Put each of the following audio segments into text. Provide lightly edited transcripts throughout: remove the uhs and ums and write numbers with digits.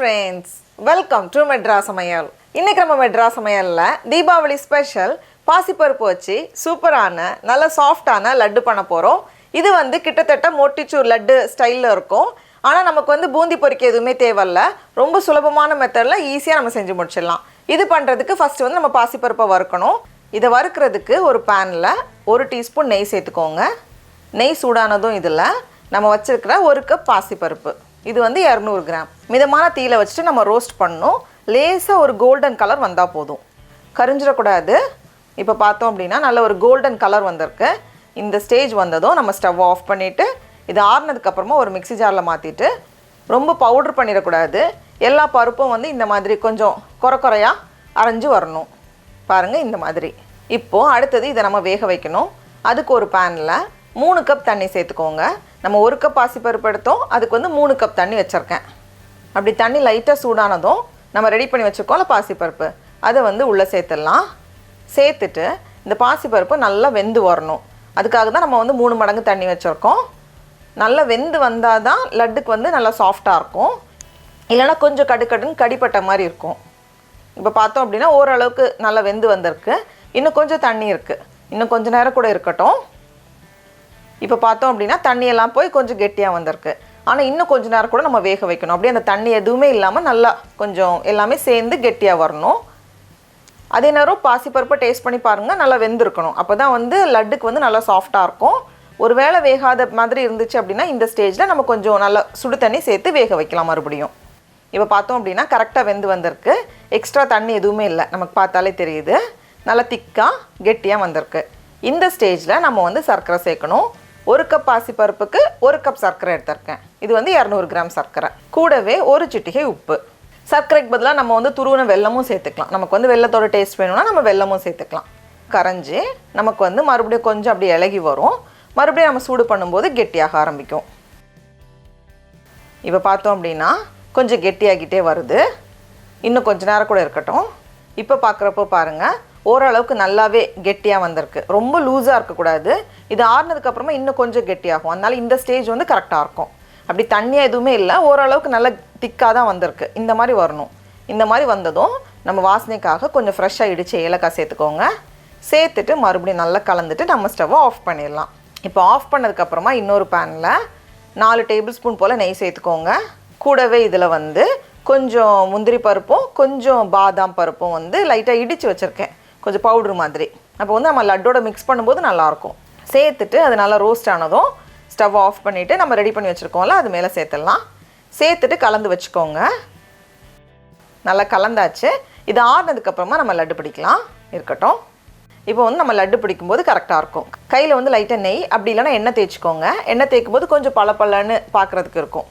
friends, welcome to Madras Samayal. இன்னைக்கு நம்ம Madras Samayalல Deepavali special பாசி பருப்பு வச்சு சூப்பரான நல்ல சாஃப்ட்டான லட்டு பண்ண போறோம். இது வந்து கிட்டத்தட்ட மோட்டிச்சூர் லட்டு ஸ்டைல்ல இருக்கும். ஆனா நமக்கு வந்து பூந்தி பொரிக்க எதுவுமே தேவையில்ல. ரொம்ப சுலபமான மெத்தட்ல ஈஸியா நம்ம செஞ்சு முடிச்சிடலாம். இது பண்றதுக்கு ஃபர்ஸ்ட் வந்து நம்ம பாசி பருப்பை வறுக்கணும். இத வறுக்கிறதுக்கு ஒரு panல 1 டீஸ்பூன் நெய் சேர்த்துக்கோங்க. நெய் சூடானதும் இதுல நம்ம வச்சிருக்கிற 1 கப் பாசி பருப்பு. இது வந்து 200 கிராம். மிதமான தீயில வச்சிட்டு நம்ம ரோஸ்ட் பண்ணனும். லேசா ஒரு கோல்டன் கலர் வந்தா போதும். கரிஞ்சிர கூடாது. இப்போ பார்த்தோம் அப்படினா நல்ல ஒரு கோல்டன் கலர் வந்திருக்கு. இந்த ஸ்டேஜ் வந்ததும் நம்ம ஸ்டவ் ஆஃப் பண்ணிட்டு இது ஆறுனதுக்கு அப்புறமா ஒரு மிக்ஸி ஜார்ல மாத்திட்டு ரொம்ப பவுடர் பண்ணிர கூடாது. எல்லா பருப்பும் வந்து இந்த மாதிரி கொஞ்சம் கொரகொரையா அரைஞ்சு வரணும். பாருங்க இந்த மாதிரி. இப்போ அடுத்து இத நம்ம வேக வைக்கணும். அதுக்கு ஒரு panல 3 கப் தண்ணி சேர்த்துக்கோங்க. நம்ம 1 கப் பாசி பருப்பு எடுத்தோம். அதுக்கு வந்து 3 கப் தண்ணி வச்சிருக்கேன். அப்படி தண்ணி லைட்டா சூடானதும் நம்ம ரெடி பண்ணி வச்சிருக்கோம்ல பாசி பருப்பு. அதை வந்து உள்ள சேர்த்துடலாம். சேர்த்துட்டு இந்த பாசி பருப்பு நல்லா வெந்து வரணும். அதுக்காக தான் நம்ம வந்து 3 மடங்கு தண்ணி வச்சிருக்கோம். நல்லா வெந்து வந்தாதான் லட்டுக்கு வந்து நல்லா சாஃப்ட்டா இருக்கும். இல்லனா கொஞ்சம் கடுகடுன்னு கடிப்பட்ட மாதிரி இருக்கும். இப்போ பார்த்தோம் அப்படினா ஓரளவுக்கு நல்லா வெந்து வந்திருக்கு. இன்னும் கொஞ்சம் தண்ணி இருக்கு. இன்னும் கொஞ்ச நேரம் கூட இருக்கட்டும். இப்போ பார்த்தோம் அப்படினா தண்ணி எல்லாம் போய் கொஞ்சம் கெட்டியா வந்திருக்கு. ஆனா இன்னும் கொஞ்ச நேரம் கூட நம்ம வேக வைக்கணும். அப்படியே அந்த தண்ணி எதுவுமே இல்லாம நல்லா கொஞ்சம் எல்லாமே சேர்ந்து கெட்டியா வரணும். அதே நேரம் பாசி பருப்பை டேஸ்ட் பண்ணி பாருங்க. நல்லா வெந்திருக்கணும். அப்பதான் வந்து லட்டுக்கு வந்து நல்லா சாஃப்ட்டா இருக்கும். ஒருவேளை வேகாத மாதிரி இருந்துச்சு அப்படினா இந்த ஸ்டேஜ்ல நம்ம கொஞ்சம் நல்லா சுடு தண்ணி சேர்த்து வேக வைக்கலாம் மறுபடியும். இப்போ பார்த்தோம் அப்படினா கரெக்ட்டா வெந்து வந்திருக்கு. எக்ஸ்ட்ரா தண்ணி எதுவுமே இல்ல. நமக்கு பார்த்தாலே தெரியுது. நல்லா திக்கா கெட்டியா வந்திருக்கு. இந்த ஸ்டேஜ்ல நம்ம வந்து சர்க்கரை சேர்க்கணும். 1 கப் பாசி பருப்புக்கு 1 கப் சர்க்கரை எடுத்துர்க்கேன். இது வந்து 200 கிராம் சர்க்கரை. கூடவே ஒரு சிட்டிகை உப்பு. சர்க்கரைக்கு பதிலா நம்ம வந்து துருவன வெல்லமும் சேர்த்துக்கலாம். நமக்கு வந்து வெல்லத்தோட டேஸ்ட் வேணும்னா நம்ம வெல்லமும் சேர்த்துக்கலாம். கரைஞ்சி நமக்கு வந்து மறுபடியும் கொஞ்சம் அப்படியே இலகி வரும். மறுபடியும் நம்ம சூடு பண்ணும்போது கெட்டியாக ஆரம்பிக்கும். இப்போ பார்த்தோம் அப்படினா கொஞ்சம் கெட்டியாகிட்டே வருது. இன்னும் கொஞ்ச நேரம் கூட இருக்கட்டும். இப்போ பார்க்கறப்போ பாருங்க ஓரளவுக்கு நல்லாவே கெட்டியா வந்திருக்கு. ரொம்ப லூசா இருக்க கூடாது. இது ஆறுனதுக்கு அப்புறமா இன்னும் கொஞ்சம் கெட்டியாகும். அதனால இந்த ஸ்டேஜ் வந்து கரெக்ட்டா இருக்கும். அப்படி தண்ணியா எதுவுமே இல்ல. ஓரளவுக்கு நல்ல திக்கா தான் வந்திருக்கு. இந்த மாதிரி வரணும். இந்த மாதிரி வந்ததும் நம்ம வாசனைக்காக கொஞ்சம் ஃப்ரெஷ்ஷா இடிச்ச ஏலக்காய் சேர்த்துக்கோங்க. சேர்த்துட்டு மறுபடியும் நல்லா கலந்துட்டு நம்ம ஸ்டவ் ஆஃப் பண்ணிடலாம். இப்போ ஆஃப் பண்ணதுக்கு அப்புறமா இன்னொரு panல 4 டேபிள்ஸ்பூன் போல நெய் சேர்த்துக்கோங்க. கூடவே இதுல வந்து கொஞ்சம் முந்திரி பருப்பும் கொஞ்சம் பாதாம் பருப்பும் வந்து லைட்டா இடிச்சு வச்சிருக்கேன். கொஞ்சம் பவுடர் மாதிரி. அப்போ வந்து நம்ம லட்டோட மிக்ஸ் பண்ணும்போது நல்லா இருக்கும். சேர்த்துட்டு அது நல்லா ரோஸ்ட் ஆனதும் ஸ்டவ் ஆஃப் பண்ணிட்டு நம்ம ரெடி பண்ணி வச்சிருக்கோம்ல அது மேல சேர்த்தலாம். சேர்த்துட்டு கலந்து வச்சுக்கோங்க. நல்லா கலந்தாச்சு. இது ஆறுனதுக்கு அப்புறமா நம்ம லட்டு பிடிக்கலாம். இருக்கட்டும். இப்போ வந்து நம்ம லட்டு பிடிக்கும்போது கரெக்ட்டா இருக்கும். கையில வந்து லைட்டா நெய் அப்படி இல்லனா எண்ணெய் தேய்ச்சுக்கோங்க. எண்ணெய் தேய்க்கும்போது கொஞ்சம் பளபளன்னு பார்க்கிறதுக்கு இருக்கும்.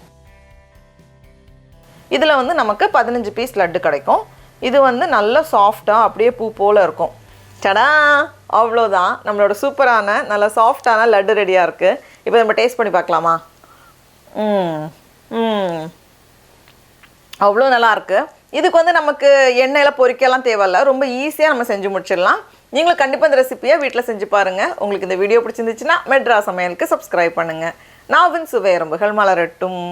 இதுல வந்து நமக்கு 15 பீஸ் லட்டு கிடைக்கும். இது வந்து நல்ல சாஃப்ட்டா அப்படியே பூ போல இருக்கும். டடா! அவ்வளவுதான். நம்மளோட சூப்பரான நல்ல சாஃப்ட்டான லட்டு ரெடியா இருக்கு. இப்போ நம்ம டேஸ்ட் பண்ணி பார்க்கலாமா? அவ்வளவு நல்லா இருக்கு. இதுக்கு வந்து நமக்கு எண்ணெயில பொரிக்கலாம் தேவையில்ல. ரொம்ப ஈஸியா நம்ம செஞ்சு முடிச்சிடலாம். நீங்களும் கண்டிப்பா இந்த ரெசிபியை வீட்ல செஞ்சு பாருங்க. உங்களுக்கு இந்த வீடியோ பிடிச்சிருந்துச்சுன்னா மெட்ராஸ் சமையலுக்கு சப்ஸ்கிரைப் பண்ணுங்க. நாவின் சுவை எறும்புகள் மலரட்டும்.